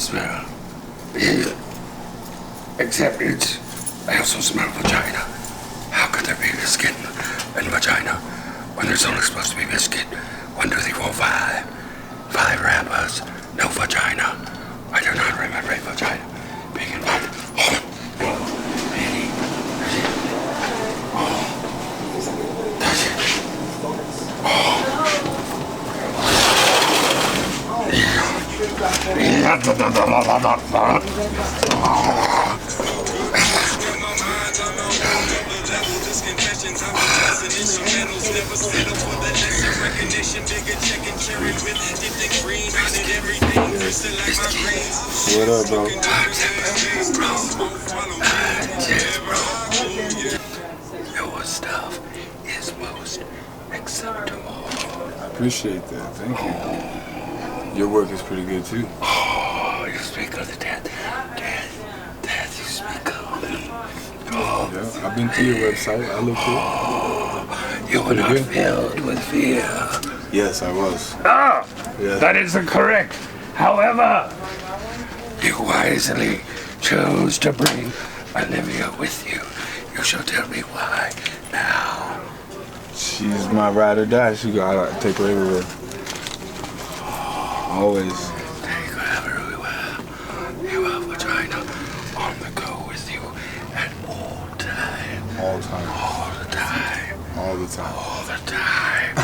smell. Except I also smell vagina. How could there be a skin and vagina when there's only supposed to be biscuit? 1, 2, 3, 4, 5. 5 rappers, no vagina. I do not remember a vagina being involved. What up, bro? Your stuff is most acceptable. I appreciate that. Thank you. Your work is pretty good too. Oh, you speak of the dead. Dead, you speak of. Oh, yeah, I've been through your website. I looked through. You were not filled with fear. Yes, I was. Ah! Yeah. That is correct. However, you wisely chose to bring Olivia with you. You shall tell me why now. She's my ride or die. I take her everywhere. Always. Take her everywhere. You have vagina on the go with you at all times. All time. All the time. All the time. All the time.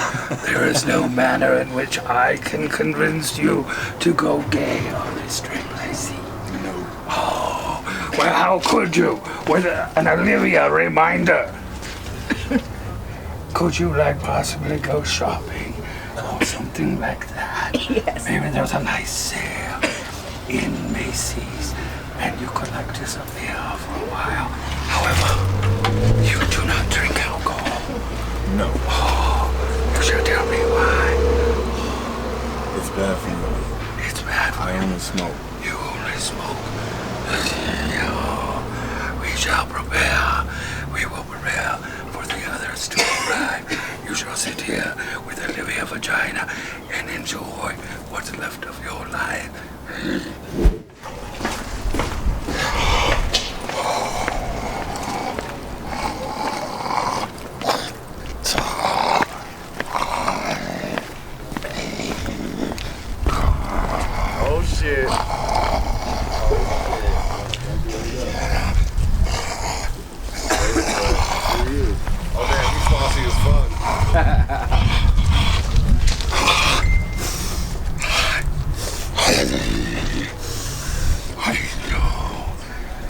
There is no manner in which I can convince you to go gay on this trip, I see. No. Oh, well, how could you with an Olivia reminder? Could you possibly go shopping or something like that? Yes. Maybe there's a nice sale in Macy's and you could disappear for a while. However, you do not drink alcohol. No. Oh, you shall tell me why. It's bad for me. It's bad for I only smoke. you. Only smoke. We shall prepare. We will prepare for the others to arrive. You shall sit here with Olivia vagina and enjoy what's left of your life. Oh shit. Oh damn, he's saucy as fuck.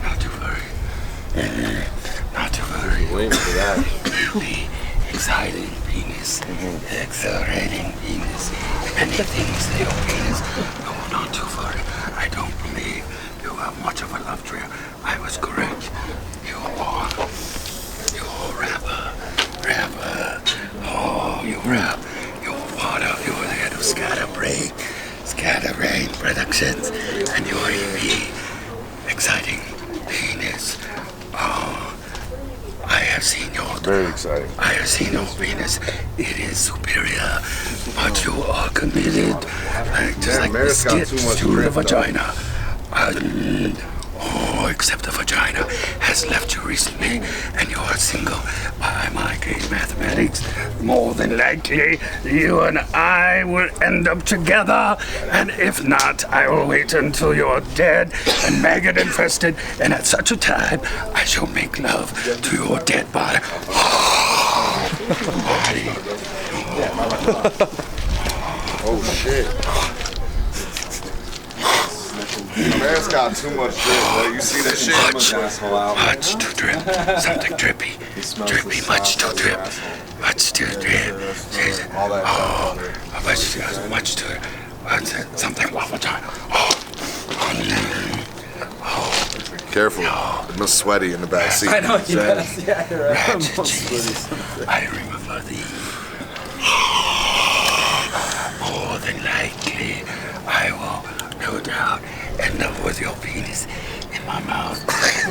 Not to worry. Not to worry. Waiting for that. The exciting penis, accelerating penis, anything to your penis. No, not to worry. I don't believe you have much of a love trail. I was correct. You're rapper. Oh, you rap. You're part of, you're the head of Skatterbrain Productions, and your EP, exciting penis. Oh, I have seen your Very exciting. I have seen your penis. It is superior, but you are committed, just like Maris got too biscuits much to the grip, vagina. Except the vagina has left you recently, and you are single. By my gay mathematics, more than likely, you and I will end up together. And if not, I will wait until you're dead and maggot infested, and at such a time, I shall make love to your dead body. Oh shit. Maris got too much drip, bro. You see that shit? Much to drip. Something drippy. Drippy, much to drip. Much to drip. All that Much to something vagina. Careful. It must sweaty in the back seat. I know, yes. Yeah, you're right. Ratchet Jesus, I remember thee. More than likely, I will, no doubt, end up with your penis in my mouth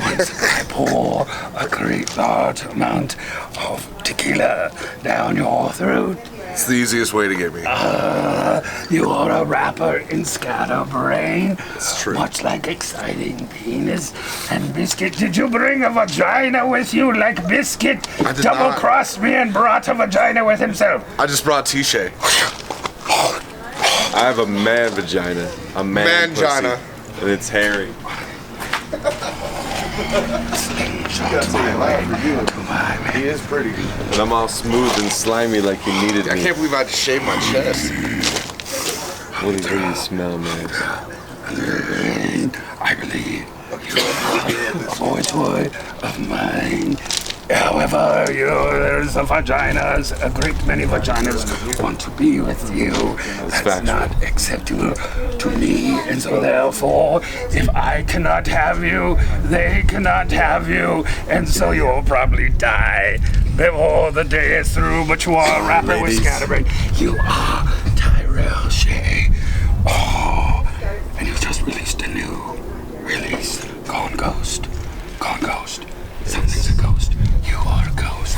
once I pour a great large amount of tequila down your throat. It's the easiest way to get me. You are a rapper in Skatterbrain. It's true. Much like Exciting Penis and Biscuit. Did you bring a vagina with you like Biscuit? I did Double-crossed me and brought a vagina with himself. I just brought T-Shay. I have a man vagina. A man Mangina. pussy, and it's hairy. He is pretty. And I'm all smooth and slimy like you needed I me. can't believe I had to shave my chest. What do you smell, man? I believe you are a boy toy of mine. However, there's a vaginas, a great many vaginas want to be with you. That's factual. not acceptable to me, and so therefore, if I cannot have you, they cannot have you, and so you'll probably die before the day is through. But you are a rapper with Skatterbrain. You are Tyrell Shea. Oh, and you just released a new release, Gone Ghost. Gone Ghost. Something's a ghost. You are a ghost.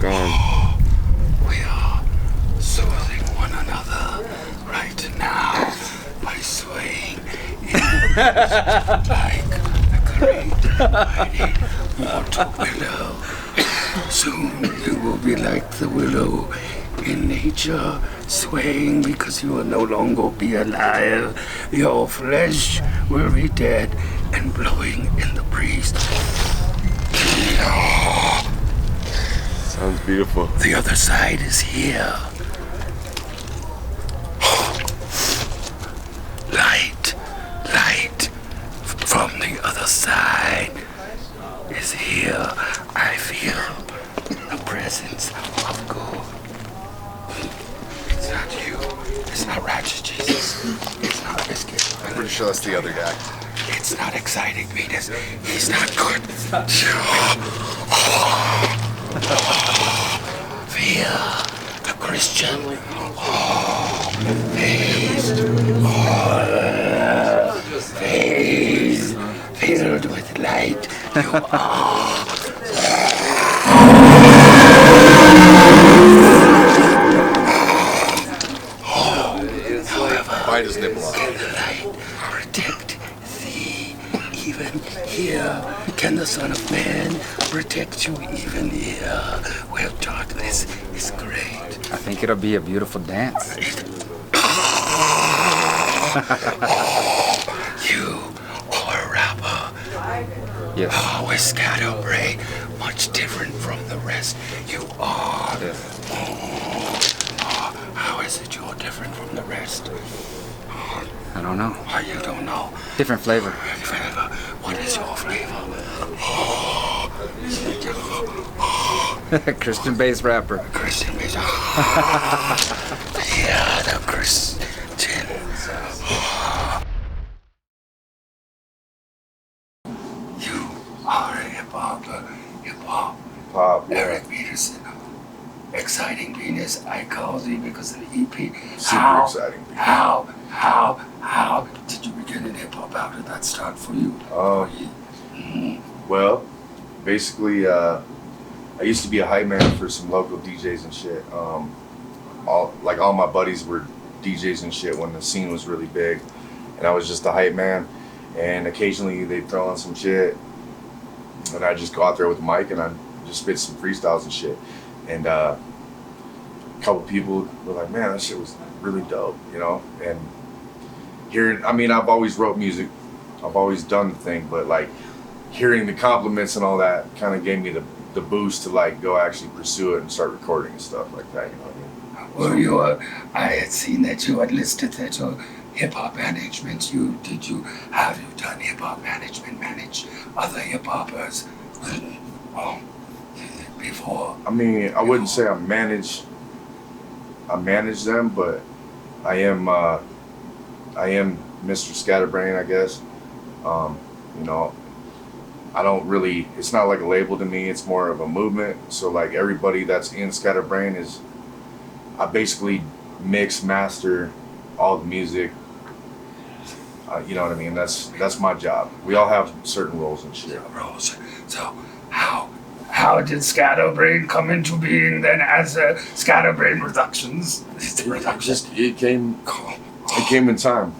Gone. We are soothing one another right now by swaying in like a great mighty mortal willow. Soon you will be like the willow in nature, swaying because you will no longer be alive. Your flesh will be dead and blowing in the breeze. Sounds beautiful. The other side is here. Light, light from the other side is here. I feel the presence of good. It's not you. It's not Ratchet Jesus. It's not Biscuit. I'm pretty sure that's the other guy. It's not Exciting Penis. He's not good. Fear the Christian. Phase filled with light. You are. Bite his nipple off. Can the light protect thee even here? Can the Son of Man protect you even here where darkness is great? I think it'll be a beautiful dance. You are a rapper. Yes. Oh, with Skatterbrain, much different from the rest. You are. How is it you're different from the rest? I don't know. Oh, you don't know. Different flavor. What is your flavor? Christian-based rapper. Christian music. Yeah, the Christian. You are a hip-hopper. Hip-hop. Pop, yeah. Eric Peterson. Exciting Penis. I call thee because of the EP. Super exciting. How did you begin in hip-hop? How did that start for you? Well, basically, I used to be a hype man for some local DJs and shit. All my buddies were DJs and shit when the scene was really big, and I was just a hype man. And occasionally they'd throw on some shit, and I'd just go out there with a mic and I'd just spit some freestyles and shit. And a couple people were like, "Man, that shit was really dope," you know. And I've always wrote music, I've always done the thing, but like hearing the compliments and all that kind of gave me the boost to like go actually pursue it and start recording and stuff like that. You know what I mean? Well, I had seen that you had listed that your hip-hop management. Have you done hip-hop management, manage other hip-hoppers before? I mean, I wouldn't say I manage them, but I am Mr. Skatterbrain, I guess. You know, I don't really, it's not like a label to me, it's more of a movement. So like everybody that's in Skatterbrain I basically mix, master all the music. You know what I mean? That's my job. We all have certain roles and shit. Roles. So how how did Skatterbrain come into being then as Skatterbrain Productions? It came in time.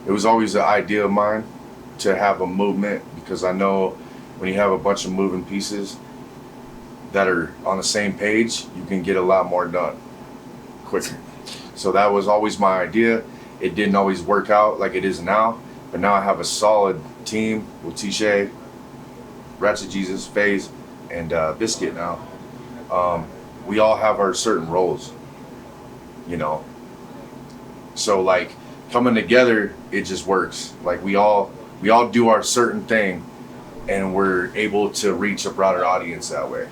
It was always an idea of mine to have a movement, because I know when you have a bunch of moving pieces that are on the same page, you can get a lot more done quicker. So that was always my idea. It didn't always work out like it is now, but now I have a solid team with T-Shay, Ratchet Jesus, FaZe, and Biscuit now. We all have our certain roles, you know. So like coming together, it just works. Like we all do our certain thing, and we're able to reach a broader audience that way.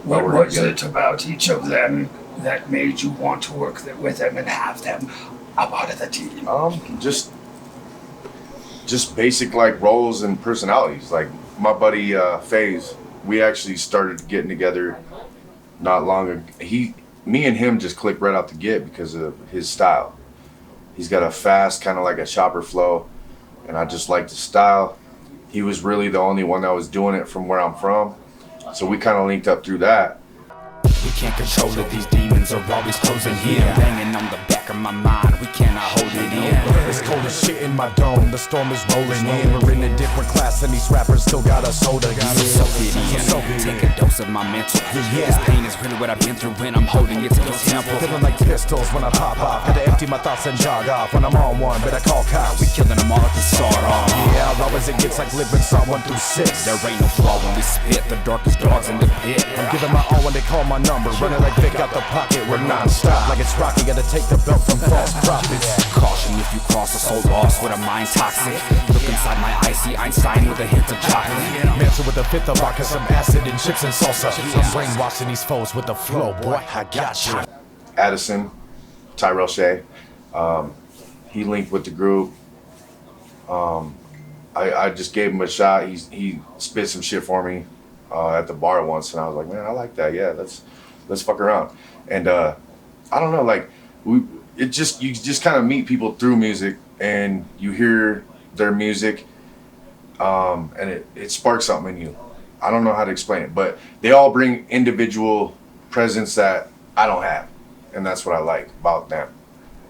What was it about each of them that made you want to work with them and have them a part of the team? Just basic like roles and personalities. Like my buddy FaZe, we actually started getting together not long ago. Me and him just clicked right out the gate because of his style. He's got a fast, kind of like a chopper flow, and I just liked his style. He was really the only one that was doing it from where I'm from, so we kind of linked up through that. We can't control it, these demons are always closing in. Banging on the back of my mind, we cannot hold it in. It's cold as shit in my dome, the storm is rolling in. We're in a different class and these rappers still got us holding in. So take a dose of my mental. This pain is really what I've been through when I'm holding it to the temple. Feeling like pistols when I pop off. Had to empty my thoughts and jog off. When I'm on one, better call cops. We killing them all at the start off. Yeah, raw as it gets, like living Psalm 1 through 6. There ain't no flaw when we spit, the darkest dogs in the pit. I'm giving my all when they call my number. Running like Vic out the pocket, we're non-stop. Like it's Rocky, gotta take the belt from false prophets. Caution if you cross a soul lost with a mind toxic. Look inside my icy Einstein with a hint of chocolate. Mantle with a fifth of vodka, some acid and chips and salsa. I'm brainwashing these foes with the flow, boy, I got you. Addison, Tyrell Shea, he linked with the group. I just gave him a shot. He spit some shit for me at the bar once, and I was like, man, I like that. Yeah, let's fuck around. And I don't know, like you just kind of meet people through music, and you hear their music, and it sparks something in you. I don't know how to explain it, but they all bring individual presence that I don't have, and that's what I like about them.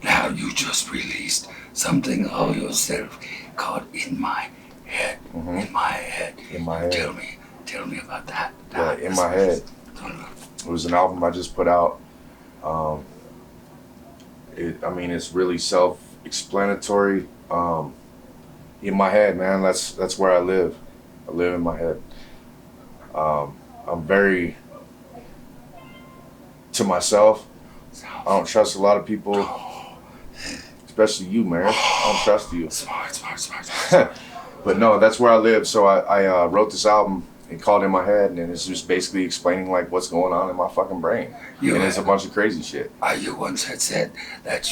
Now you just released something of yourself called In My Head. Mm-hmm. In My Head. In My Head. Tell me about that. Yeah, In My Head. It was an album I just put out. It's really self-explanatory. In my head, man, that's where I live. I live in my head. I'm very to myself. I don't trust a lot of people, especially you, man. I don't trust you. Smart. But no, that's where I live. So I wrote this album and called In My Head, and it's just basically explaining like what's going on in my fucking brain. And it's a bunch of crazy shit. You once had said that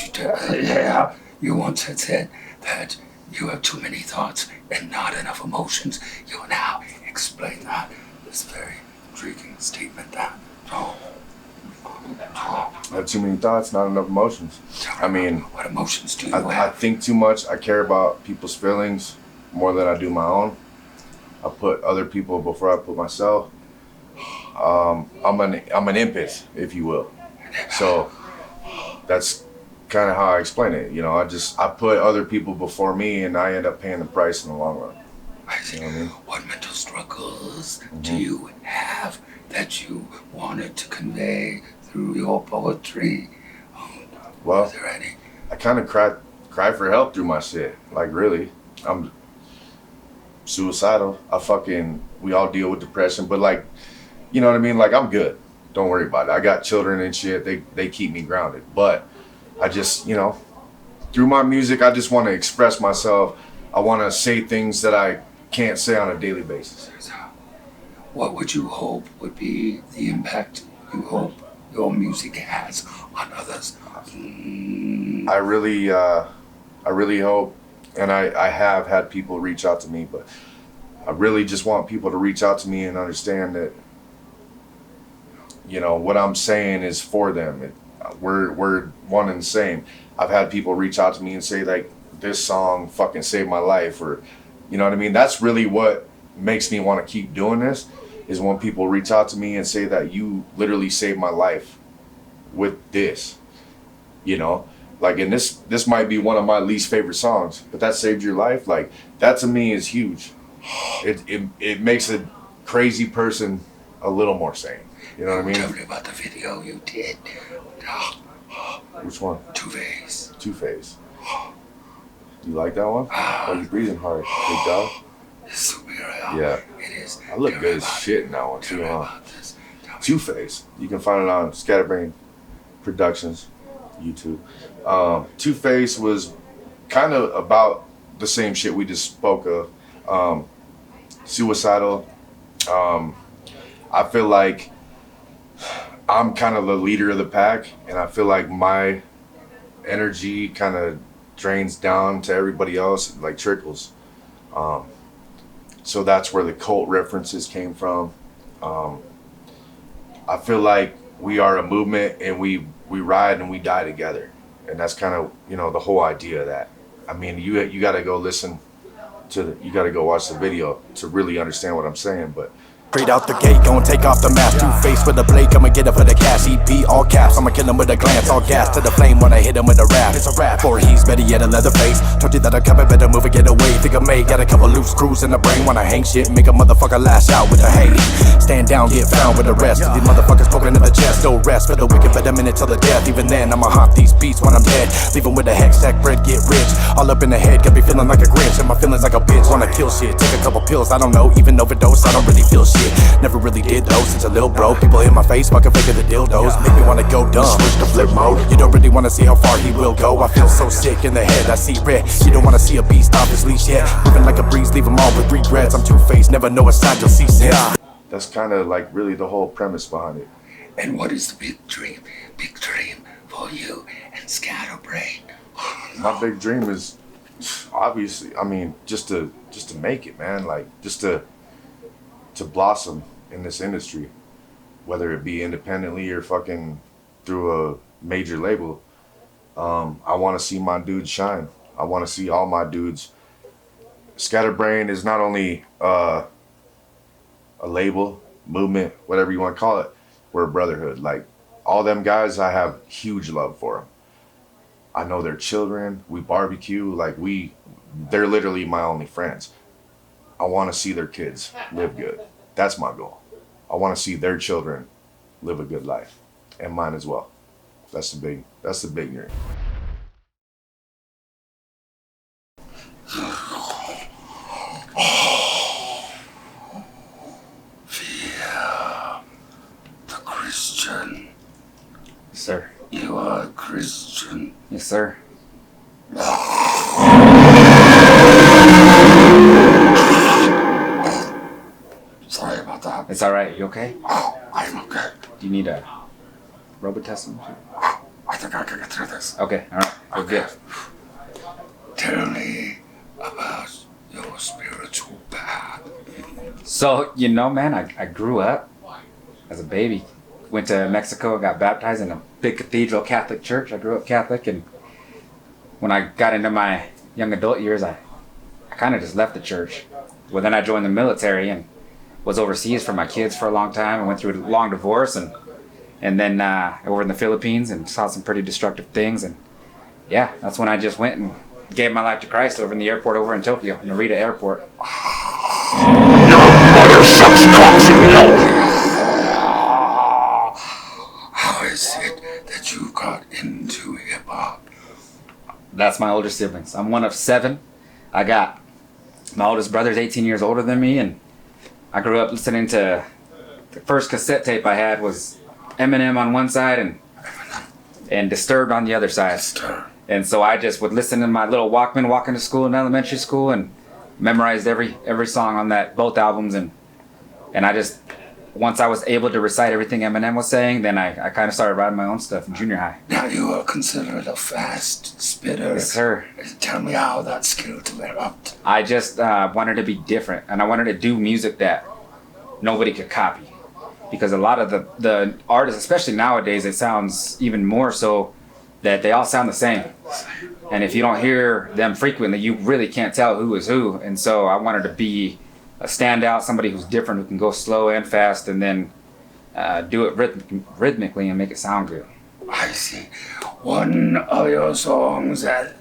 you have too many thoughts and not enough emotions. You now explain that. It's a very intriguing statement. I have too many thoughts, not enough emotions. I mean, what emotions do you have? I think too much. I care about people's feelings more than I do my own. I put other people before I put myself. I'm an empath, if you will. So that's kind of how I explain it. You know, I put other people before me, and I end up paying the price in the long run. I see. You know what I mean? What mental struggles do you have that you wanted to convey through your poetry? Well, are there any? I kind of cry for help through my shit. Like, really. I'm suicidal. We all deal with depression, but like, you know what I mean? Like, I'm good. Don't worry about it. I got children and shit. They keep me grounded. But I just, through my music, I just want to express myself. I want to say things that I can't say on a daily basis. What would you hope would be the impact you hope your music has on others? I really hope, and I have had people reach out to me, but I really just want people to reach out to me and understand that, what I'm saying is for them. We're one and the same. I've had people reach out to me and say, like, this song fucking saved my life, or, you know what I mean? That's really what makes me want to keep doing this, is when people reach out to me and say that you literally saved my life with this, you know? Like, and this might be one of my least favorite songs, but that saved your life. Like, that to me is huge. It makes a crazy person a little more sane. You know what I mean? Tell me about the video you did. Which one? Two-Face. Two-Face. You like that one? Oh, you're breathing hard. Big dog? It's superior. Yeah. It is. I look good as shit in that one Tell too, me huh? about this. Two-Face. You can find it on Skatterbrain Productions, YouTube. Two-Face was kind of about the same shit we just spoke of. Suicidal. I feel like I'm kind of the leader of the pack, and I feel like my energy kind of drains down to everybody else, like trickles. So that's where the cult references came from. I feel like we are a movement, and we ride and we die together, and that's kind of, you know, the whole idea of that. I mean, you got to go listen to you got to go watch the video to really understand what I'm saying, but. Straight out the gate, gon' take off the mask. Two-Face with a blade, I'ma get it for the cash. EP, all caps, I'ma kill him with a glance. All gas to the flame when I hit him with a rap. It's a rap, or he's better yet a leather face. Told you that I'm coming, better move and get away. Think I may got a couple loose screws in the brain. When I hang shit, make a motherfucker lash out with the hate. Stand down, get found with the rest. These motherfuckers poking in the chest, no rest. For the wicked, but a minute till the death. Even then, I'ma haunt these beats when I'm dead. Leave 'em with a hex, stack bread, get rich. All up in the head, got me feeling like a Grinch. And my feelings like a bitch, wanna kill shit. Take a couple pills, I don't know, even overdose, I don't really feel shit. Never really did though, since a little bro. People in my face, fucking faking the dildos. Make me wanna go dumb, switch to flip mode. You don't really wanna see how far he will go. I feel so sick in the head, I see red. You don't wanna see a beast off his leash yet. Moving like a breeze, leave them all with regrets. I'm Two-Faced, never know a side you'll see sin. That's kind of like really the whole premise behind it. And what is the big dream? Big dream for you and Skatterbrain. My big dream is obviously, I mean, just to make it, man. Like just to blossom in this industry, whether it be independently or fucking through a major label. I want to see my dudes shine. I want to see all my dudes. Skatterbrain is not only a label, movement, whatever you want to call it. We're a brotherhood. Like all them guys, I have huge love for them. I know their children. We barbecue. Like they're literally my only friends. I want to see their kids live good. That's my goal. I want to see their children live a good life, and mine as well. That's the big dream. The Christian. Sir. You are a Christian. Yes, sir. Sorry about that. It's alright, you okay? I'm okay. Do you need a Robitussin? I think I can get through this. Okay, alright, we're good. Tell me about your spiritual path. So, you know, man, I grew up as a baby. Went to Mexico, got baptized in a big cathedral Catholic church. I grew up Catholic, and when I got into my young adult years, I kind of just left the church. Well, then I joined the military and was overseas for my kids for a long time. I went through a long divorce and then over in the Philippines and saw some pretty destructive things. And yeah, that's when I just went and gave my life to Christ over in the airport over in Tokyo, Narita Airport. How is it that you got into hip hop? That's my older siblings. I'm one of 7. I got my oldest brother's 18 years older than me, and I grew up listening to the first cassette tape I had was Eminem on one side and Disturbed on the other side. And so I just would listen to my little Walkman walking to school in elementary school and memorized every song on both albums, and I just, once I was able to recite everything Eminem was saying, then I kind of started writing my own stuff in junior high. Now you are considered a fast spitter. Yes, sir. Tell me how that skill developed. I just wanted to be different, and I wanted to do music that nobody could copy. Because a lot of the artists, especially nowadays, it sounds even more so that they all sound the same. And if you don't hear them frequently, you really can't tell who is who. And so I wanted to be a standout, somebody who's different, who can go slow and fast, and then do it rhythmically and make it sound good. I see. One of your songs that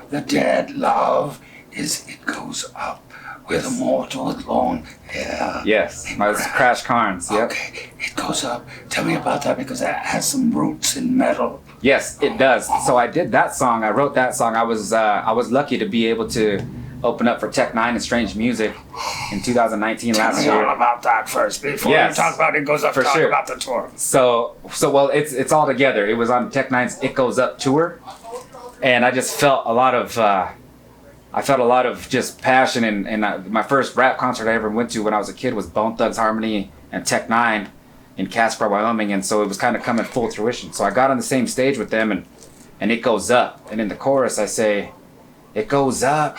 the Dead love is It Goes Up with a mortal with long hair. Yes, my Crash Carnes. Yep. Okay, It Goes Up. Tell me about that because that has some roots in metal. Yes, it does. So I did that song. I wrote that song. I was lucky to be able to open up for Tech Nine and Strange Music in 2019 last Tell me year. all about that first before Yes. you talk about It Goes Up. For Talk sure. about the tour. So well, it's all together. It was on Tech Nine's It Goes Up tour, and I just felt a lot of just passion. And my first rap concert I ever went to when I was a kid was Bone Thugs Harmony and Tech Nine in Casper, Wyoming, and so it was kind of coming full fruition. So I got on the same stage with them, and It Goes Up, and in the chorus I say, "It goes up."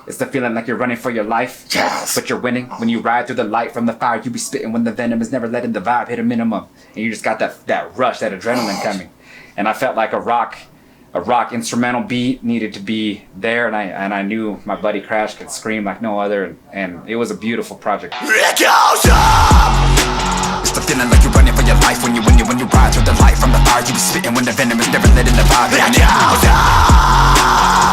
It's the feeling like you're running for your life, Yes. but you're winning. When you ride through the light from the fire, you be spitting when the venom is never letting the vibe hit a minimum. And you just got that rush, that adrenaline coming. And I felt like a rock instrumental beat needed to be there, and I knew my buddy Crash could scream like no other, and it was a beautiful project. It goes up. It's the feeling like you're running for your life when you ride through the light from the fire. You be spitting when the venom is never letting the vibe hit. It goes up.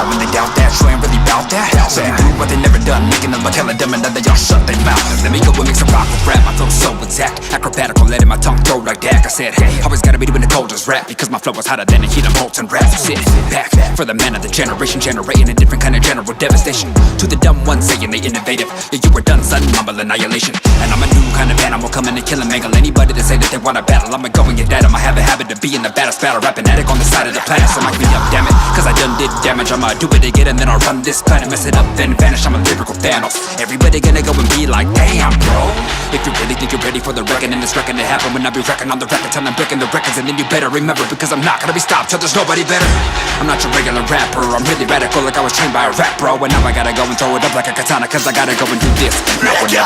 When they doubt that, you ain't really bout that. So they do what they never done, making them telling them and then y'all shut their mouth. Let me go and mix a rock with rap. My flow so exact, acrobatical, letting my tongue throw like that. I said, hey, always gotta be doing the coldest rap because my flow was hotter than a heat of molten rap. So sit back for the man of the generation, generating a different kind of general devastation. To the dumb ones saying they innovative, yeah, you were done, sudden mumble annihilation. And I'm a new kind of animal coming to kill and mangle anybody that say that they wanna battle. I'ma go and get that. I'ma have a habit of being the baddest battle rapping addict on the side of the planet. So mic me up, damn it, cause I done did damage. I'ma do it again and then I'll run this planet, mess it up, then vanish. I'm a lyrical Thanos. Everybody gonna go and be like, damn, bro. If you really think you're ready for the reckoning, it's reckoning to happen when I be wrecking on the record till I'm breaking the records. And then you better remember, because I'm not gonna be stopped till there's nobody better. I'm not your regular rapper, I'm really radical like I was trained by a rap bro. And now I gotta go and throw it up like a katana, cause I gotta go and do this. Not when you're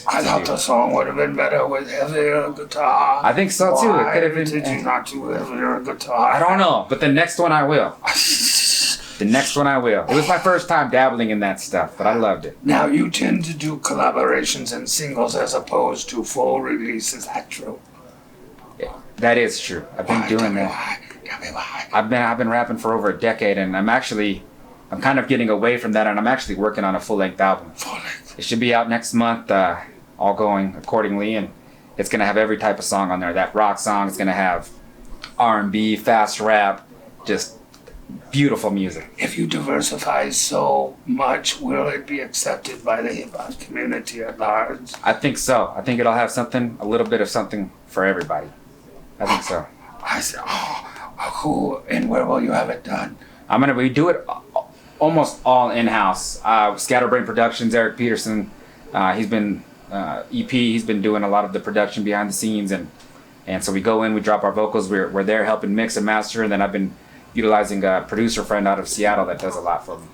I thought the song would have been better with heavier guitar. I think so too. Why It could have been. did you not do heavier guitar? I don't know, but the next one I will. The next one I will. It was my first time dabbling in that stuff, but I loved it. Now you tend to do collaborations and singles as opposed to full releases. Is that true? That is true. I've been doing that. Why? Tell me why. I've been rapping for over a decade, and I'm kind of getting away from that, and I'm actually working on a full-length album. Full length. It should be out next month, all going accordingly, and it's gonna have every type of song on there. That rock song, it's gonna have R&B, fast rap, just beautiful music. If you diversify so much, will it be accepted by the hip-hop community at large? I think so. I think it'll have something, a little bit of something for everybody. I think so. I said, who and where will you have it done? We do it almost all in-house. Skatterbrain Productions, Eric Peterson, he's been EP. He's been doing a lot of the production behind the scenes, and so we go in, we drop our vocals. We're there helping mix and master, and then I've been utilizing a producer friend out of Seattle that does a lot for me.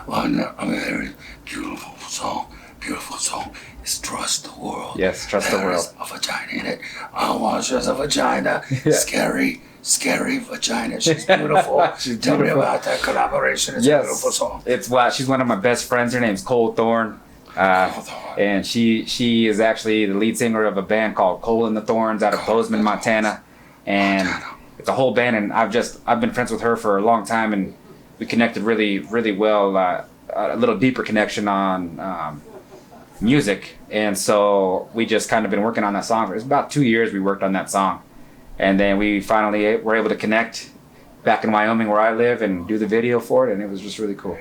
One very beautiful song is Trust the World. Yes, Trust the World. There's a vagina in it. There's a vagina. Yeah. Scary vagina. She's beautiful. Tell me beautiful. about that collaboration. It's a beautiful song. She's one of my best friends. Her name's Cole Thorne. And she is actually the lead singer of a band called Cole and the Thorns out of Bozeman, Montana. And it's a whole band, and I've been friends with her for a long time, and we connected really, really well. A little deeper connection on music, and so we just kind of been working on that song. It was about 2 years we worked on that song, and then we finally were able to connect back in Wyoming where I live and do the video for it, and it was just really cool.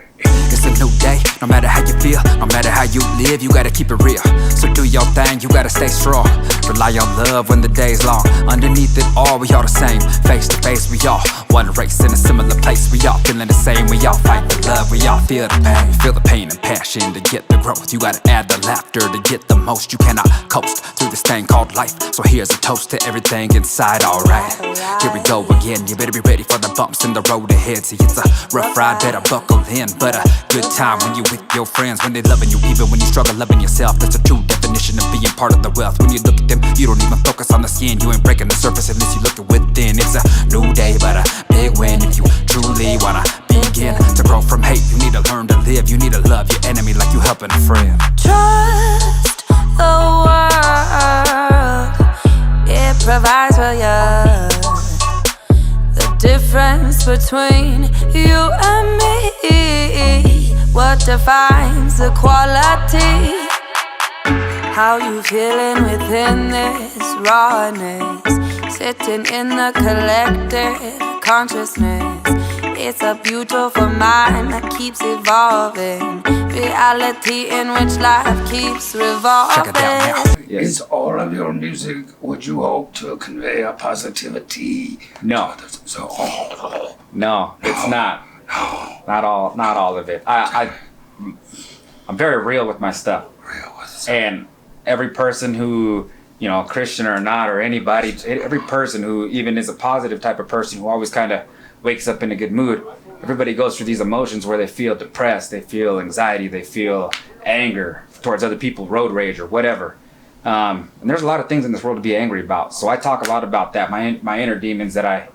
It's a new day, no matter how you feel, no matter how you live, you gotta keep it real. So do your thing, you gotta stay strong. Rely on love when the day's long. Underneath it all, we all the same. Face to face, we all one race in a similar place. We all feeling the same, we all fight for love. We all feel the pain. Feel the pain and passion to get the growth. You gotta add the laughter to get the most. You cannot coast through this thing called life. So here's a toast to everything inside, alright. Here we go again, you better be ready for the bumps in the road ahead. See, it's a rough ride, better buckle in. But a good time when you with your friends, when they loving you, even when you struggle loving yourself. That's a true definition of being part of the wealth. When you look at them, you don't even focus on the skin. You ain't breaking the surface unless you look within. It's a new day, but a big win if you truly wanna begin to grow from hate. You need to learn to live. You need to love your enemy like you helping a friend. Trust the world, it provides for you. The difference between you and me, what defines equality? How you feeling within this rawness, sitting in the collective consciousness. It's a beautiful mind that keeps evolving, reality in which life keeps revolving. Check it out now. Yes. Is all of your music, would you hope to convey a positivity? No. So, No, it's not. Not all of it. I'm very real with my stuff. real with And every person who, Christian or not, or anybody, every person who even is a positive type of person who always kind of wakes up in a good mood, everybody goes through these emotions where they feel depressed, they feel anxiety, they feel anger towards other people, road rage or whatever. And there's a lot of things in this world to be angry about. So I talk a lot about that, my inner demons that I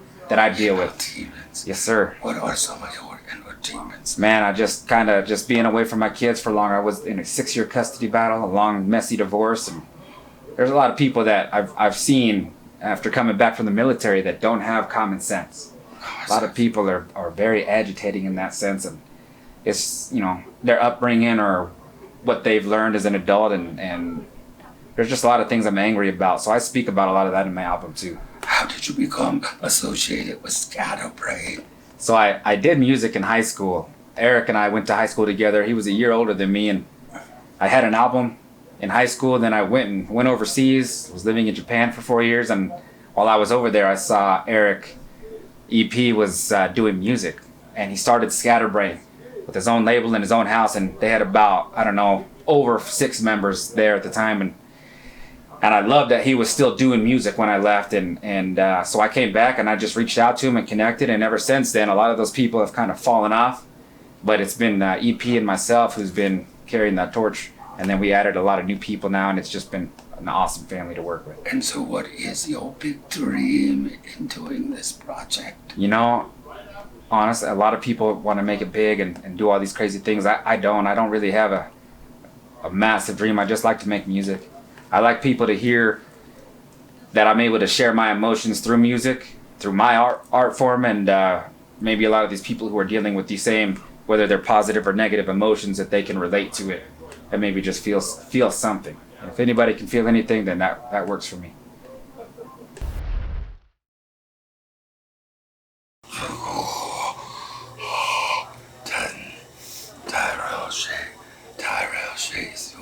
deal with. demons. Yes, sir. What are some of your inner demons? Man, I just being away from my kids for long. I was in a 6-year custody battle, a long, messy divorce, and there's a lot of people that I've seen after coming back from the military that don't have common sense. A lot of people are very agitating in that sense, and it's their upbringing or what they've learned as an adult, and there's just a lot of things I'm angry about. So I speak about a lot of that in my album too. How did you become associated with Skatterbrain? So I did music in high school. Eric and I went to high school together. He was a year older than me, and I had an album in high school. Then I went overseas, was living in Japan for 4 years, and while I was over there, I saw Eric EP was doing music, and he started Skatterbrain with his own label in his own house, and they had about, I don't know, over 6 members there at the time, and I loved that he was still doing music when I left, and so I came back and I just reached out to him and connected, and ever since then a lot of those people have kind of fallen off, but it's been EP and myself who's been carrying that torch, and then we added a lot of new people now, and it's just been an awesome family to work with. And so what is your big dream in doing this project? Honestly, a lot of people want to make it big and do all these crazy things. I don't really have a massive dream. I just like to make music. I like people to hear that I'm able to share my emotions through music, through my art form, and maybe a lot of these people who are dealing with the same, whether they're positive or negative emotions, that they can relate to it and maybe just feel something. If anybody can feel anything, then that works for me. Tyrell Shea's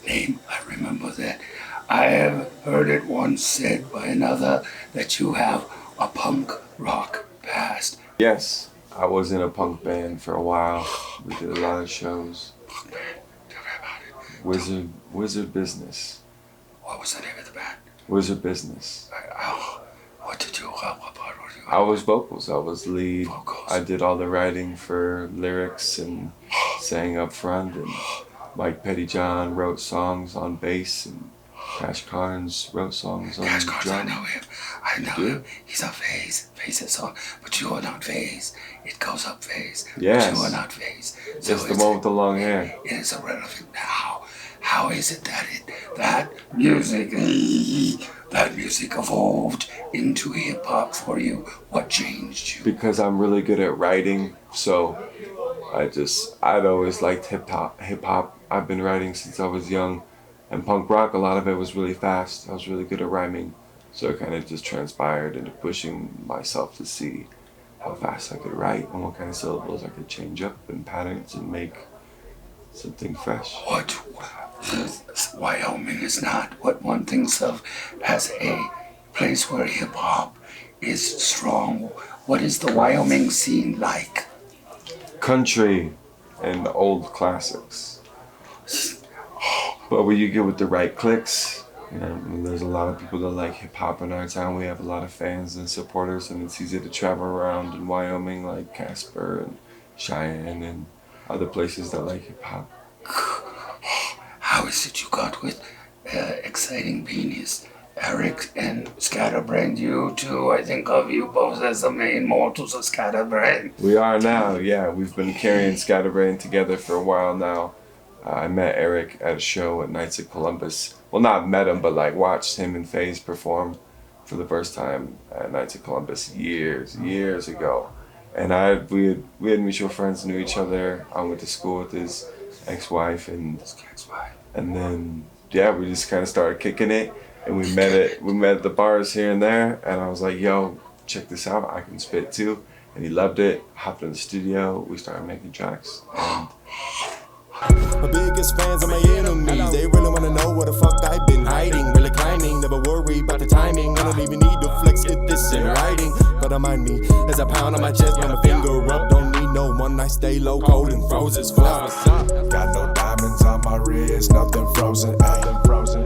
name. I remember that. I have heard it once said by another that you have a punk rock past. Yes, I was in a punk band for a while. We did a lot of shows. Punk band. Tell me about it. Wizard Business. What was the name of the band? Wizard Business. What did you? What part were you? I was vocals. I was lead. Vocals. I did all the writing for lyrics and sang up front. And Mike Pettyjohn wrote songs on bass, and Cash Carnes wrote songs on Cash Carnes, drum. I know him. He's a phase song, but you are not phase. It goes up phase. Yes. But you are not phase. It's the one with the long hair. It is irrelevant now. How is it that music evolved into hip hop for you? What changed you? Because I'm really good at writing, so I'd always liked hip hop. I've been writing since I was young, and punk rock, a lot of it was really fast. I was really good at rhyming, so it kind of just transpired into pushing myself to see how fast I could write and what kind of syllables I could change up and patterns and make something fresh. What Wyoming is not what one thinks of as a place where hip hop is strong. What is the Wyoming scene like? Country and old classics. But when you get with the right clicks, there's a lot of people that like hip hop in our town. We have a lot of fans and supporters, and it's easy to travel around in Wyoming, like Casper and Cheyenne and other places that like hip hop. How is it you got with Exciting Penis Eric and Skatterbrain, you two, I think of you both as the main mortals of Skatterbrain. We are now, yeah. We've been carrying Skatterbrain together for a while now. I met Eric at a show at Knights of Columbus. Well, not met him, but like watched him and FaZe perform for the first time at Knights of Columbus years ago. And we had mutual friends, knew each other. I went to school with his ex-wife, and then yeah, we just kind of started kicking it. And we met at the bars here and there, and I was like, yo, check this out, I can spit too. And he loved it, hopped in the studio, we started making tracks. And my biggest fans are my enemies. They really wanna know what the fuck I've been hiding. Really climbing, never worry about the timing. I don't even need to flex, get this in writing. But on my knee, as I pound on my chest, when my finger up, don't need no one. I stay low, cold and frozen. Got no diamonds on my wrist, nothing frozen, ayy.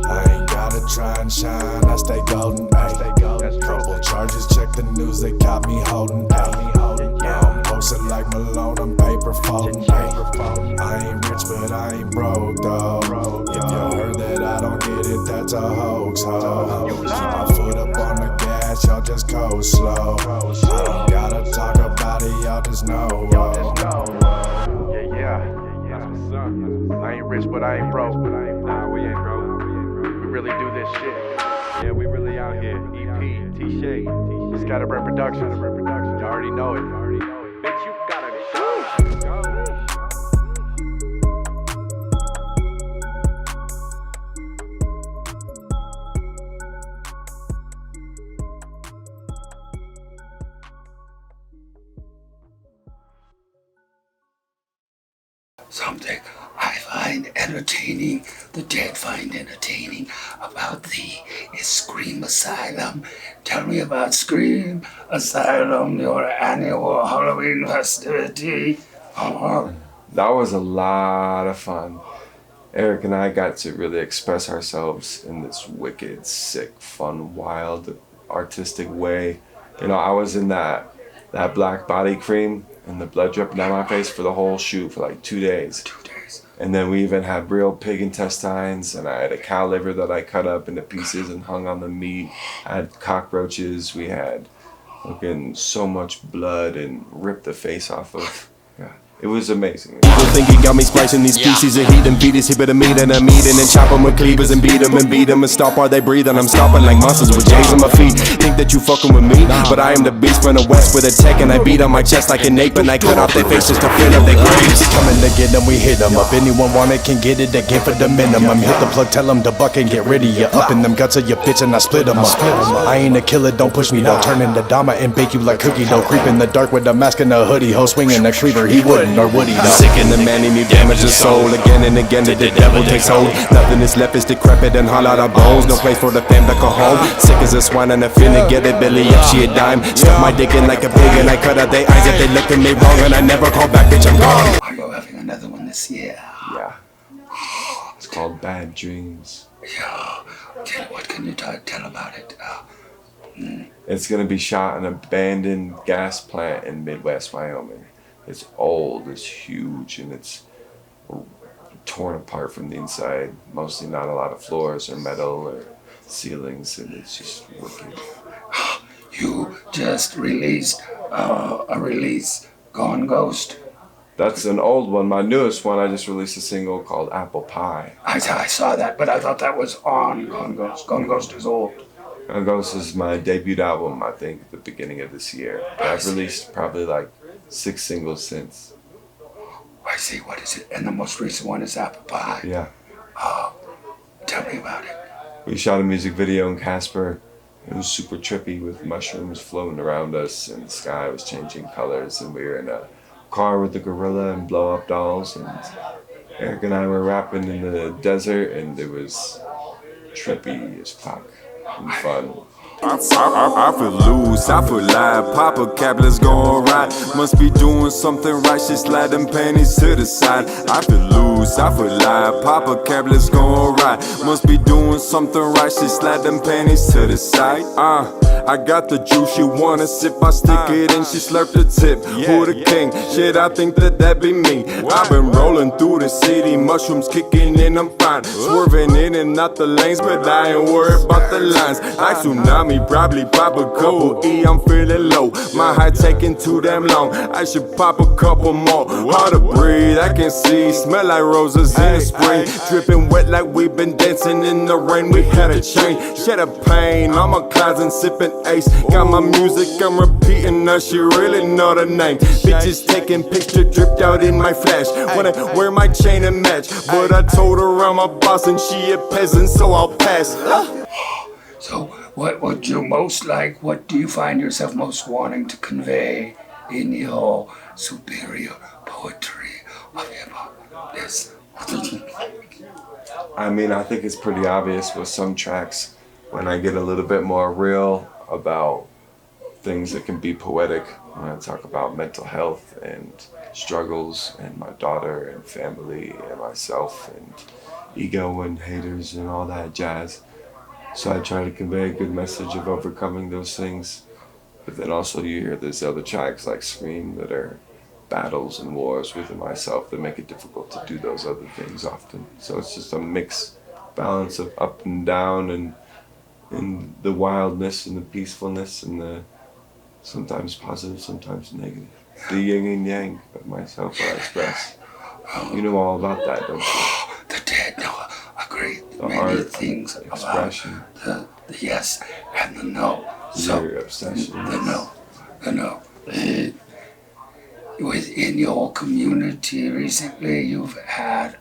I ain't gotta try and shine, I stay golden, ayy. Couple charges, check the news, they caught me holding, ayy. Now I'm posted like Malone, I'm paper folding, ayy. I ain't rich, but I ain't broke, though. If you heard that I don't get it, that's a hoax, ho. Keep my foot up on the gas, y'all just go slow. I don't gotta talk about it, y'all just know. Yeah. That's what's up. I ain't rich, but I ain't broke. Nah, we ain't broke. We really do this shit. Yeah, we really out here. EP, T-Shade, Skatterbrain Productions. You already know it. Bitch, you gotta show. Something I find entertaining, the dead find entertaining about thee is Scream Asylum. Tell me about Scream Asylum, your annual Halloween festivity. that was a lot of fun. Eric and I got to really express ourselves in this wicked, sick, fun, wild, artistic way. You know, I was in that black body cream and the blood dripping down my face for the whole shoot for like 2 days. 2 days. And then we even had real pig intestines, and I had a cow liver that I cut up into pieces and hung on the meat. I had cockroaches. We had fucking so much blood and ripped the face off of. Yeah, it was amazing. People think he got me splicing these species of heat and fetus. He better meet and I'm eating and chop them with cleavers and beat them and stop while they breathe. And I'm stopping like monsters with J's on my feet. Think that you fucking with me, but I am the beast from the west with a tech, and I beat on my chest like an ape, and I cut off their faces to fill up their graves. Coming to get them, we hit them up. Anyone want it can get it again for the minimum. Hit the plug, tell them to buck and get rid of you. Up in them guts of your bitch and I split them up. I ain't a killer, don't push me though. Turn into Dama and bake you like cookie dough. Creep in the dark with a mask and a hoodie. Ho swinging a cleaver, he wouldn't or would he though? Sick in the man, he need damage his soul. Again and again that the devil takes hold. Nothing is left is decrepit and hollow out of bones. No place for the fam to go home. Sick as a swine and a finna get it, Billy up, she a dime. Stuck my dick in like a pig and I cut out their eyes if they look at me wrong, and I never call back, bitch, I'm gone. Are you having another one this year? Yeah. It's called Bad Dreams. Yeah. What can you tell about it? It's gonna be shot in an abandoned gas plant in Midwest Wyoming. It's old, it's huge, and it's torn apart from the inside. Mostly not a lot of floors or metal or ceilings, and it's just wicked. You just released a release, Gone Ghost. That's an old one. My newest one, I just released a single called Apple Pie. I saw that, but I thought that was on Gone Ghost. Gone Ghost is old. Gone Ghost is my debut album, I think, at the beginning of this year. But I've released probably like 6 singles since. I see, what is it? And the most recent one is Apple Pie. Yeah. Tell me about it. We shot a music video in Casper. It was super trippy with mushrooms floating around us, and the sky was changing colors, and we were in a car with the gorilla and blow up dolls, and Eric and I were rapping in the desert, and it was trippy as fuck and fun. I feel loose, I feel live. Pop a cap, let's go alright. Must be doing something right, just slide them panties to the side. I feel loose. juice, I feel like pop a cab, let's go ride. Must be doing something right, she slide them panties to the side. I got the juice, she wanna sip, I stick it in, she slurp the tip. Who the king? Shit, I think that be me. I've been rolling through the city, mushrooms kicking in, I'm fine. Swerving in and out the lanes, but I ain't worried about the lines. Like tsunami, probably pop a couple I'm feeling low. My high taking too damn long, I should pop a couple more. Hard to breathe, I can see, smell like roses in the spring. Dripping wet like we've been dancing in the rain, we had a change. Shed a pain, I'm a clouds and sipping ace. Got my music, I'm repeating, now she really know the name. Bitches taking picture, dripped out in my flash. Wanna wear my chain and match, but I told her I'm a boss and she a peasant, so I'll pass. So, what would you most like? What do you find yourself most wanting to convey in your superior poetry of hip hop? Yes. I mean, I think it's pretty obvious with some tracks when I get a little bit more real about things that can be poetic. When I talk about mental health and struggles and my daughter and family and myself and ego and haters and all that jazz. So I try to convey a good message of overcoming those things. But then also you hear there's other tracks like Scream that are battles and wars within myself that make it difficult to do those other things often. So it's just a mixed balance of up and down and the wildness and the peacefulness and the sometimes positive, sometimes negative. The yin and yang of myself I express. You know all about that, don't you? The dead know a great The many art, things expression. about the yes and the no. So, Your obsession. the no. Within your community recently, you've had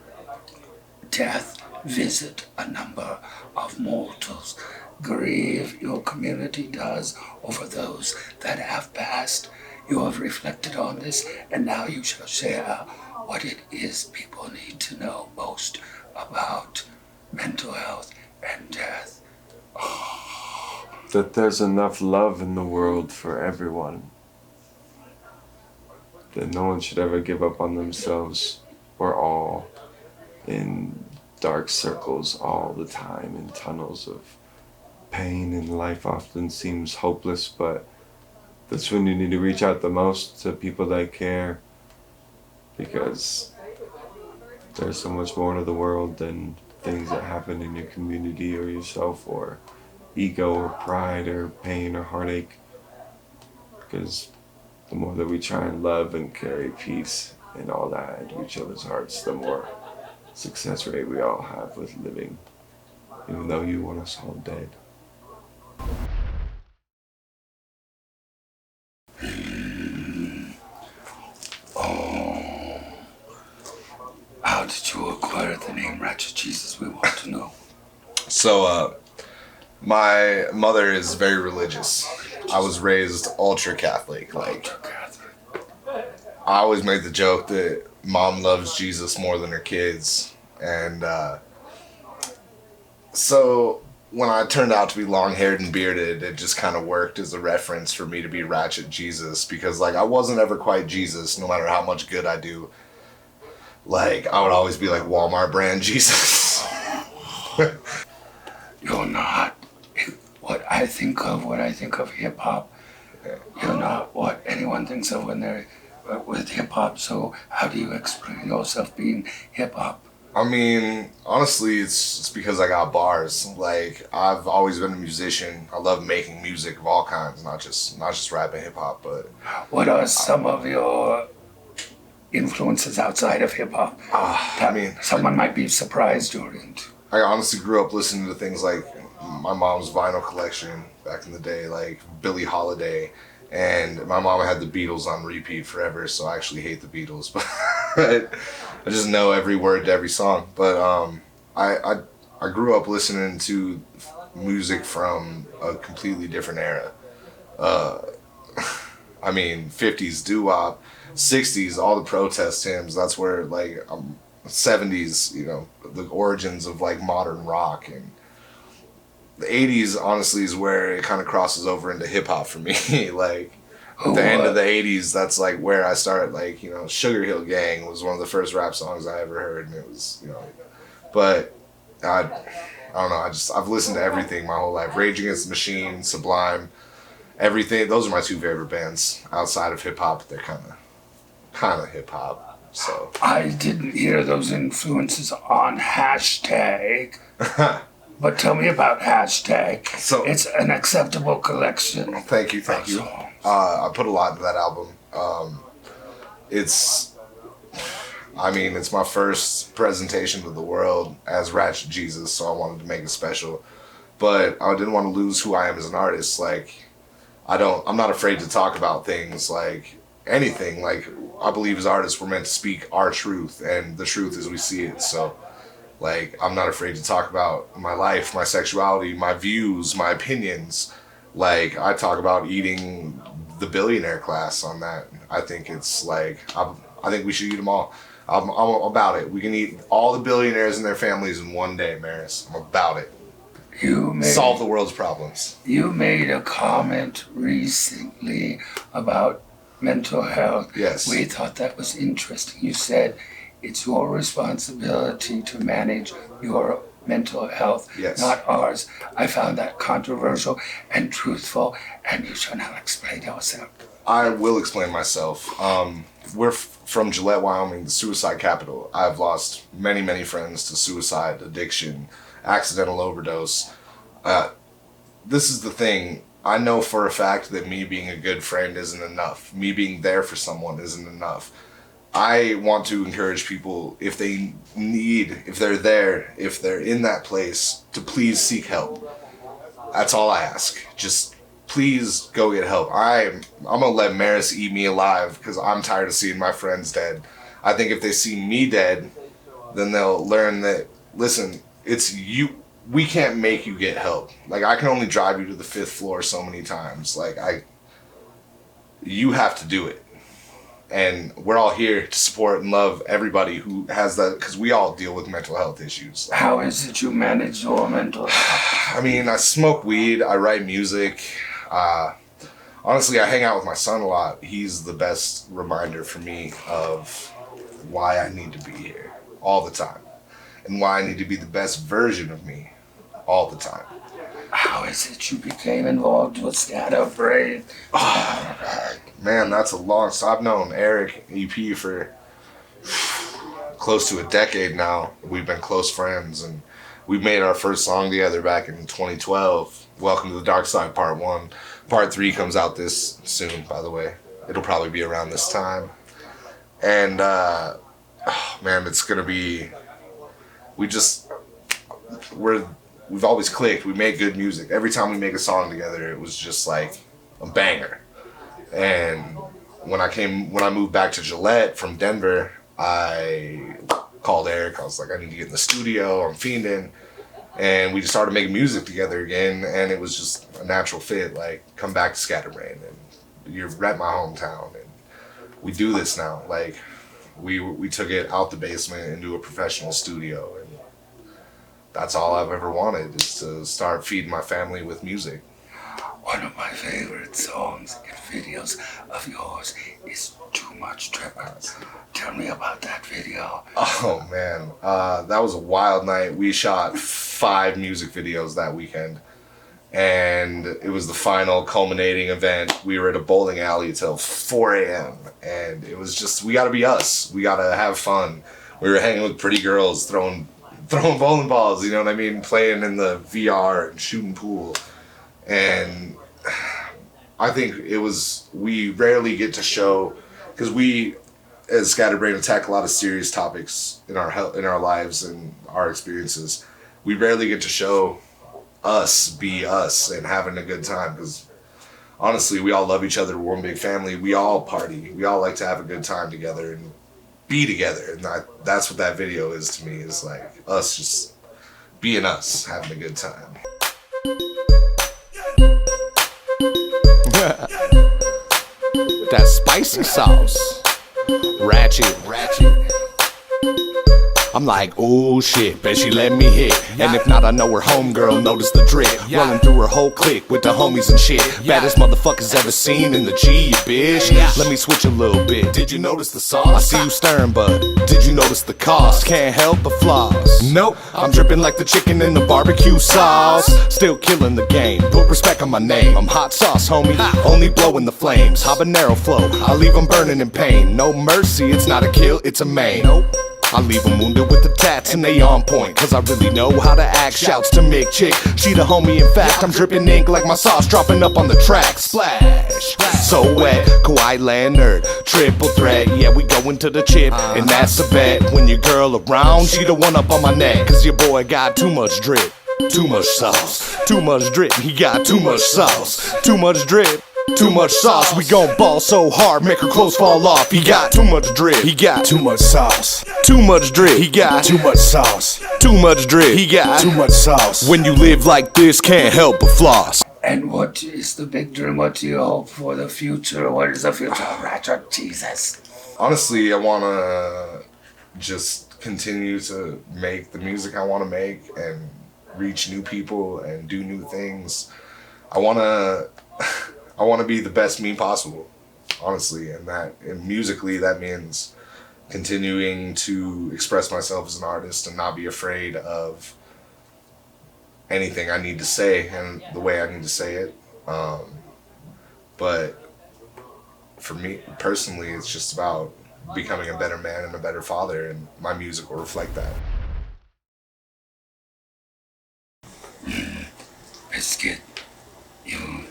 death visit a number of mortals. Grieve your community does over those that have passed. You have reflected on this, and now you shall share what it is people need to know most about mental health and death. That there's enough love in the world for everyone. That no one should ever give up on themselves. We're all in dark circles all the time, in tunnels of pain, and life often seems hopeless, but that's when you need to reach out the most to people that care, because there's so much more to the world than things that happen in your community or yourself, or ego or pride or pain or heartache. Because the more that we try and love and carry peace and all that into each other's hearts, the more success rate we all have with living, even though you want us all dead. How did you acquire the name Ratchet Jesus? We want to know. So, my mother is very religious. I was raised ultra Catholic. Like, I always made the joke that mom loves Jesus more than her kids. And so when I turned out to be long-haired and bearded, it just kind of worked as a reference for me to be Ratchet Jesus, because like I wasn't ever quite Jesus, no matter how much good I do. Like, I would always be like Walmart brand Jesus. You're not what I think of hip hop. You're not what anyone thinks of when they're with hip hop. So how do you explain yourself being hip hop? I mean, honestly, it's because I got bars. Like, I've always been a musician. I love making music of all kinds, not just rap and hip hop. But what are some of your influences outside of hip hop? I mean, someone might be surprised you're into. I honestly grew up listening to things like my mom's vinyl collection back in the day, like Billie Holiday, and my mom had the Beatles on repeat forever, so I actually hate the Beatles, but I just know every word to every song. But I grew up listening to music from a completely different era. I mean, 50s doo-wop, 60s, all the protest hymns. That's where, like, 70s, you know, the origins of like modern rock, and the 80s honestly is where it kind of crosses over into hip hop for me. Like, the end of the 80s, that's like where I started, like, you know, Sugar Hill Gang was one of the first rap songs I ever heard, and it was, you know, but I don't know, I've listened to everything my whole life. Rage Against the Machine, Sublime, everything. Those are my two favorite bands outside of hip hop. They're kind of hip hop. So I didn't hear those influences on hashtag. But tell me about hashtag. So it's an acceptable collection. Thank you. I put a lot into that album. It's my first presentation to the world as Ratchet Jesus, so I wanted to make it special. But I didn't want to lose who I am as an artist. Like, I'm not afraid to talk about things, like anything. Like, I believe as artists we're meant to speak our truth, and the truth as we see it. So, like, I'm not afraid to talk about my life, my sexuality, my views, my opinions. Like, I talk about eating the billionaire class on that. I think it's like, I think we should eat them all. I'm about it. We can eat all the billionaires and their families in one day, Maris. I'm about it. Solve the world's problems. You made a comment recently about mental health. Yes. We thought that was interesting. You said it's your responsibility to manage your mental health, yes, not ours. I found that controversial and truthful, and you should now explain yourself. I will explain myself. We're from Gillette, Wyoming, the suicide capital. I've lost many, many friends to suicide, addiction, accidental overdose. This is the thing. I know for a fact that me being a good friend isn't enough. Me being there for someone isn't enough. I want to encourage people, if they're there, if they're in that place, to please seek help. That's all I ask. Just please go get help. I'm gonna let Maris eat me alive because I'm tired of seeing my friends dead. I think if they see me dead, then they'll learn that, listen, it's you. We can't make you get help. Like, I can only drive you to the 5th floor so many times. Like, you have to do it. And we're all here to support and love everybody who has that, because we all deal with mental health issues. How is it you manage your mental health? I mean, I smoke weed, I write music. Honestly, I hang out with my son a lot. He's the best reminder for me of why I need to be here all the time, and why I need to be the best version of me all the time. How is it you became involved with Skatterbrain? Man, that's a long... So I've known Eric, EP, for close to a decade now. We've been close friends, and we made our first song together back in 2012. Welcome to the Dark Side Part 1. Part 3 comes out this soon, by the way. It'll probably be around this time. And, man, it's gonna be... We've always clicked. We make good music. Every time we make a song together, it was just like a banger. And when I moved back to Gillette from Denver, I called Eric. I was like, I need to get in the studio. I'm fiending. And we just started making music together again. And it was just a natural fit. Like, come back to Skatterbrain, and you're at my hometown. And we do this now. Like, we took it out the basement into a professional studio. And that's all I've ever wanted, is to start feeding my family with music. One of my favorite songs and videos of yours is Too Much Trevor. Tell me about that video. Oh man, that was a wild night. We shot 5 music videos that weekend, and it was the final culminating event. We were at a bowling alley till 4 a.m. and it was just, we gotta be us. We gotta have fun. We were hanging with pretty girls, throwing bowling balls, you know what I mean? Playing in the VR and shooting pool. And I think we rarely get to show, because we as Skatterbrain attack a lot of serious topics in our lives and our experiences. We rarely get to show us be us and having a good time, because honestly, we all love each other. We're one big family. We all party. We all like to have a good time together and be together. And that's what that video is to me, is like us just being us, having a good time. That spicy sauce. Ratchet. I'm like, oh shit, bet she let me hit. And if not, I know her homegirl noticed the drip. Rolling through her whole clique with the homies and shit. Baddest motherfuckers ever seen in the G, you bitch. Let me switch a little bit. Did you notice the sauce? I see you staring, but did you notice the cost? Can't help but floss. Nope, I'm dripping like the chicken in the barbecue sauce. Still killing the game, put respect on my name. I'm hot sauce, homie, only blowing the flames. Habanero flow, I leave them burning in pain. No mercy, it's not a kill, it's a maim. I leave them wounded with the tats and they on point. Cause I really know how to act. Shouts to Mick Chick, she the homie in fact. I'm dripping ink like my sauce dropping up on the track. Splash, so wet, Kawhi Leonard, triple threat. Yeah, we going to the chip, and that's a bet. When your girl around, she the one up on my neck. Cause your boy got too much drip, too much sauce, too much drip. He got too much sauce, too much drip, too much sauce. We gon' ball so hard, make her clothes fall off. He got too much drip, he got too much sauce, too much drip. He got too much sauce, too much drip. He got too much sauce. When you live like this, can't help but floss. And what is the big dream? What do you hope for the future? What is the future of Ratchet? Jesus. Honestly, I want to just continue to make the music I want to make and reach new people and do new things. I want to be the best me possible, honestly, and musically that means continuing to express myself as an artist and not be afraid of anything I need to say and the way I need to say it. But for me personally, it's just about becoming a better man and a better father, and my music will reflect that. Biscuit, you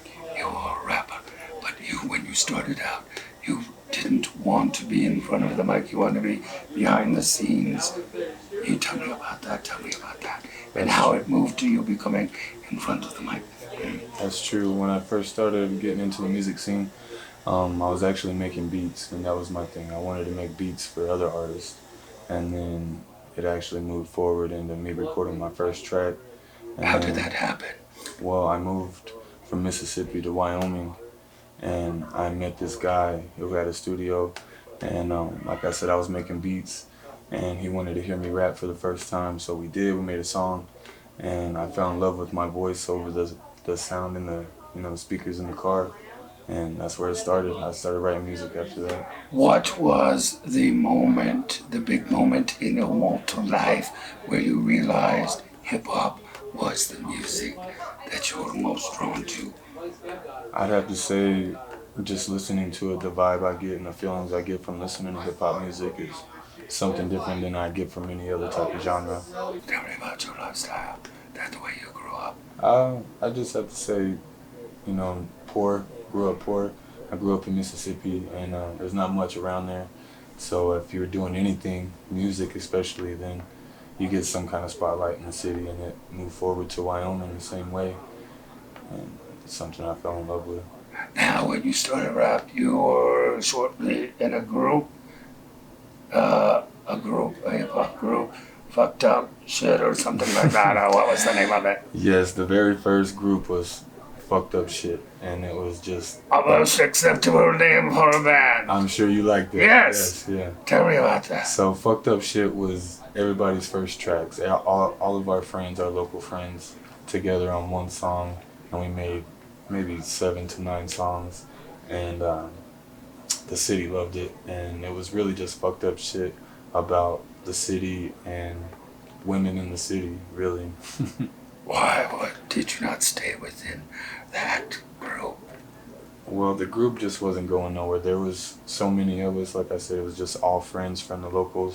are a rapper, but when you started out, you didn't want to be in front of the mic. You wanted to be behind the scenes. You tell me about that. And how it moved to you becoming in front of the mic. That's true. When I first started getting into the music scene, I was actually making beats, and that was my thing. I wanted to make beats for other artists, and then it actually moved forward into me recording my first track. And how did that happen? Well, I moved from Mississippi to Wyoming, and I met this guy who had a studio, and like I said, I was making beats, and he wanted to hear me rap for the first time, so we made a song, and I fell in love with my voice over the sound in the speakers in the car, and that's where it started. I started writing music after that. What was the big moment in your mortal life where you realized hip-hop was the music that you were most drawn to? I'd have to say, just listening to it, the vibe I get and the feelings I get from listening to hip-hop music is something different than I get from any other type of genre. Tell me about your lifestyle, that the way you grew up. I just have to say, grew up poor. I grew up in Mississippi, and there's not much around there. So if you're doing anything, music especially, then you get some kind of spotlight in the city, and it moved forward to Wyoming the same way. And it's something I fell in love with. Now, when you started rap, you were shortly in a group, a hip-hop group, Fucked Up Shit or something like that. What was the name of it? Yes, the very first group was Fucked Up Shit, and it was just a most acceptable name for a band. I'm sure you liked it. Yes. Yeah. Tell me about that. So Fucked Up Shit was everybody's first tracks. All of our friends, our local friends, together on one song, and we made maybe 7 to 9 songs, and the city loved it, and it was really just fucked up shit about the city and women in the city, really. Why did you not stay within that group? Well, the group just wasn't going nowhere. There was so many of us, like I said, it was just all friends from the local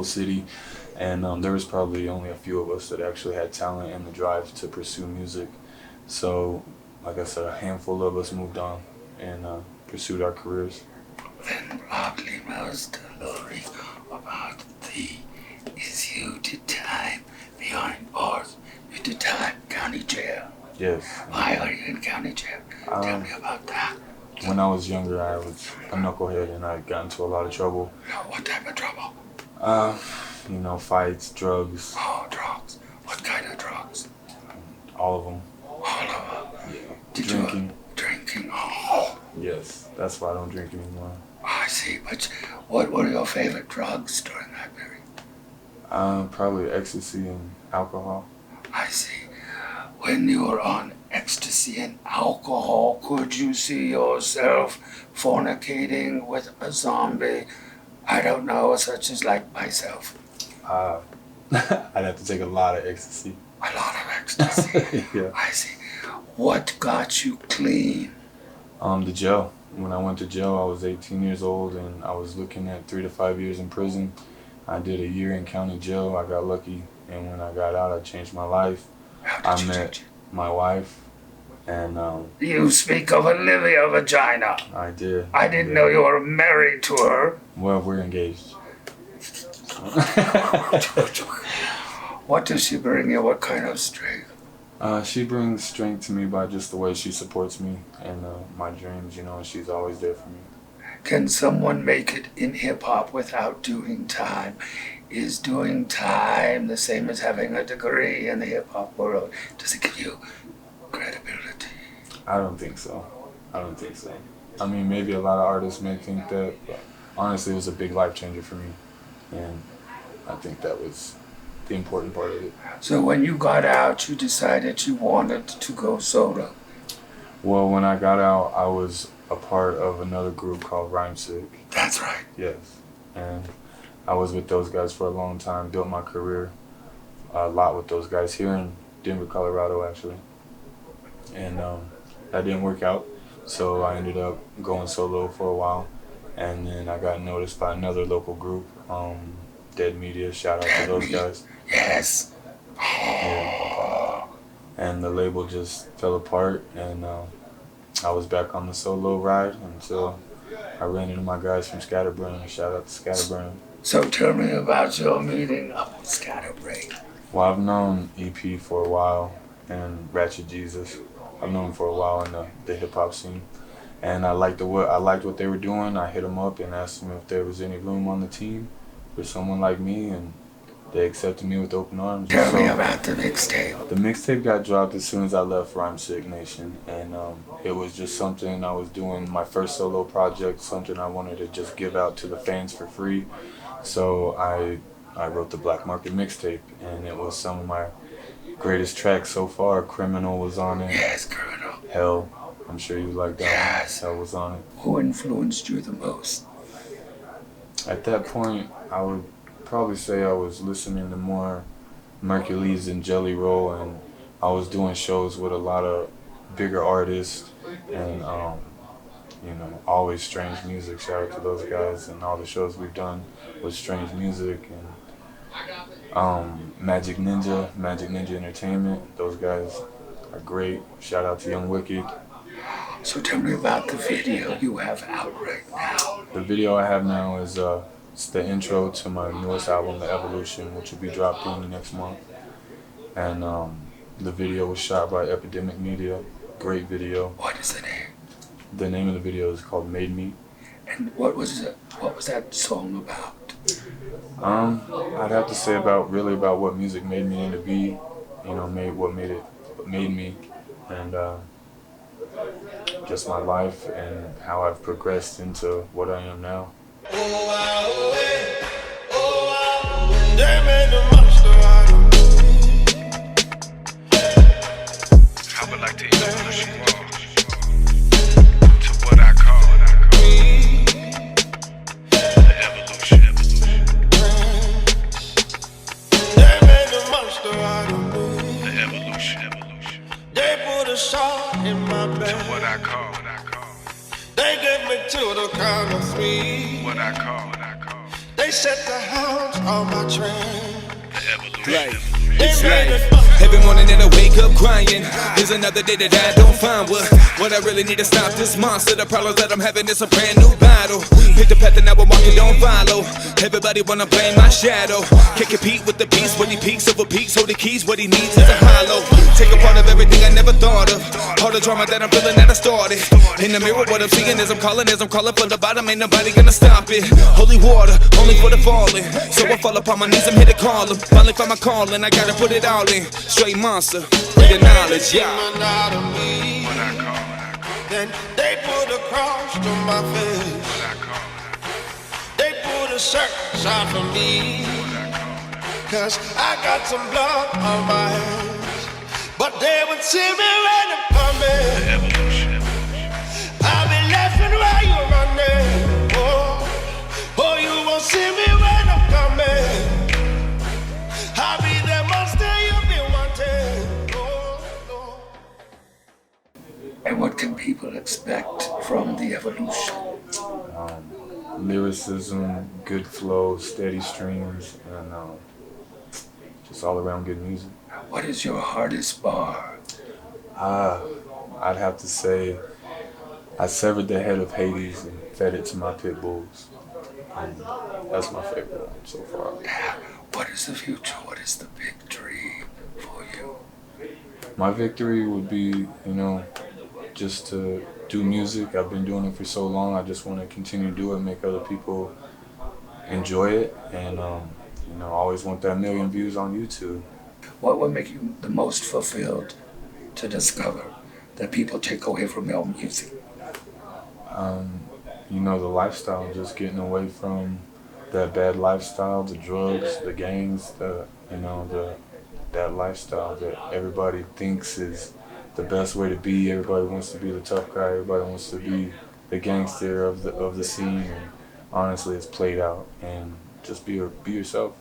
city, and there was probably only a few of us that actually had talent and the drive to pursue music. So, like I said, a handful of us moved on and pursued our careers. Then probably most glory about is you did time behind bars. You did time county jail. Yes. Why are you in county jail? Tell me about that. When I was younger, I was a knucklehead, and I got into a lot of trouble. What type of trouble? Fights, drugs. Oh, drugs. What kind of drugs? All of them. All of them? Yeah. Drinking. Drinking. Oh. Yes, that's why I don't drink anymore. I see, but what were your favorite drugs during that period? Probably ecstasy and alcohol. I see. When you were on ecstasy and alcohol, could you see yourself fornicating with a zombie? I don't know, such as like myself. I'd have to take a lot of ecstasy. A lot of ecstasy. Yeah. I see. What got you clean? The jail. When I went to jail, I was 18 years old and I was looking at 3 to 5 years in prison. I did a year in county jail. I got lucky, and when I got out, I changed my life. How did you met change it? my wife, and You speak of Olivia Vagina. I did. I didn't know you were married to her. Well, we're engaged. What does she bring you? What kind of strength? She brings strength to me by just the way she supports me and my dreams, you know, and she's always there for me. Can someone make it in hip-hop without doing time? Is doing time the same as having a degree in the hip-hop world? Does it give you credibility? I don't think so. I mean, maybe a lot of artists may think that, but honestly, it was a big life changer for me. And I think that was the important part of it. So when you got out, you decided you wanted to go solo. Well, when I got out, I was a part of another group called Rhyme Sick. That's right. Yes. And I was with those guys for a long time, built my career a lot with those guys here in Denver, Colorado, actually. And that didn't work out, so I ended up going solo for a while. And then I got noticed by another local group, Dead Media. Shout out to those guys. Yes. Yeah. And the label just fell apart, and I was back on the solo ride until I ran into my guys from Skatterbrain. Shout out to Skatterbrain. So tell me about your meeting up with Skatterbrain. Well, I've known EP for a while, and Ratchet Jesus. I've known him for a while in the hip hop scene, and I liked what they were doing. I hit them up and asked them if there was any room on the team for someone like me, and they accepted me with open arms. Tell me about the mixtape. The mixtape got dropped as soon as I left Rhyme Sick Nation, and it was just something I was doing, my first solo project, something I wanted to just give out to the fans for free. So I wrote the Black Market mixtape, and it was some of my greatest tracks so far. Criminal was on it. Yes, Criminal. Hell, I'm sure you like that. Yes. Hell was on it. Who influenced you the most? At that point, I would probably say I was listening to more Mercules and Jelly Roll, and I was doing shows with a lot of bigger artists, and you know, always Strange Music. Shout out to those guys, and all the shows we've done with Strange Music, and Magic Ninja Entertainment. Those guys are great. Shout out to Young Wicked. So tell me about the video you have out right now. The video I have now is it's the intro to my newest album, The Evolution, which will be dropping next month. And the video was shot by Epidemic Media. Great video. What is the name? The name of the video is called Made Me. And what was that song about? I'd have to say about what music made me into be, you know, made me, and just my life and how I've progressed into what I am now. I would like to introduce you all to what I call the evolution. The evolution. They put a shot in my To back. what I call They get me to the count of 3. what I call They set the hounds on my train. the evolution. They made it Every morning that I wake up crying is another day that I don't find what I really need to stop this monster. The problems that I'm having is a brand new battle. Pick the path and I will walk it, don't follow. Everybody wanna blame my shadow. Can't compete with the beast when he peaks over peaks. Hold the keys, what he needs is a hollow. Take a part of everything I never thought of. All the drama that I'm feeling that I started. In the mirror, what I'm seeing is I'm calling from the bottom. Ain't nobody gonna stop it. Holy water, only for the fallen. So I fall upon my knees, I'm here to call him. Finally find my calling, I gotta put it all in. Straight monster, bring the knowledge, yeah. out of me. Then they put a cross to my face. They put a circus out for me. 'cause I got some blood on my hands. But they would see me when I'm coming. I'll be laughing while you're running. Oh, you won't see me when I'm coming. I'll be the monster you've been wanting. And what can people expect from the evolution? Lyricism, good flow, steady streams, and just all around good music. What is your hardest bar? I'd have to say I severed the head of Hades and fed it to my pit bulls. That's my favorite one so far. What is the future? What is the big dream for you? My victory would be, just to do music. I've been doing it for so long. I just want to continue to do it, make other people enjoy it, and always want that 1 million views on YouTube. What would make you the most fulfilled to discover that people take away from your music? The lifestyle, just getting away from that bad lifestyle, the drugs, the gangs, that lifestyle that everybody thinks is the best way to be. Everybody wants to be the tough guy. Everybody wants to be the gangster of the scene. And honestly, it's played out. And just be yourself.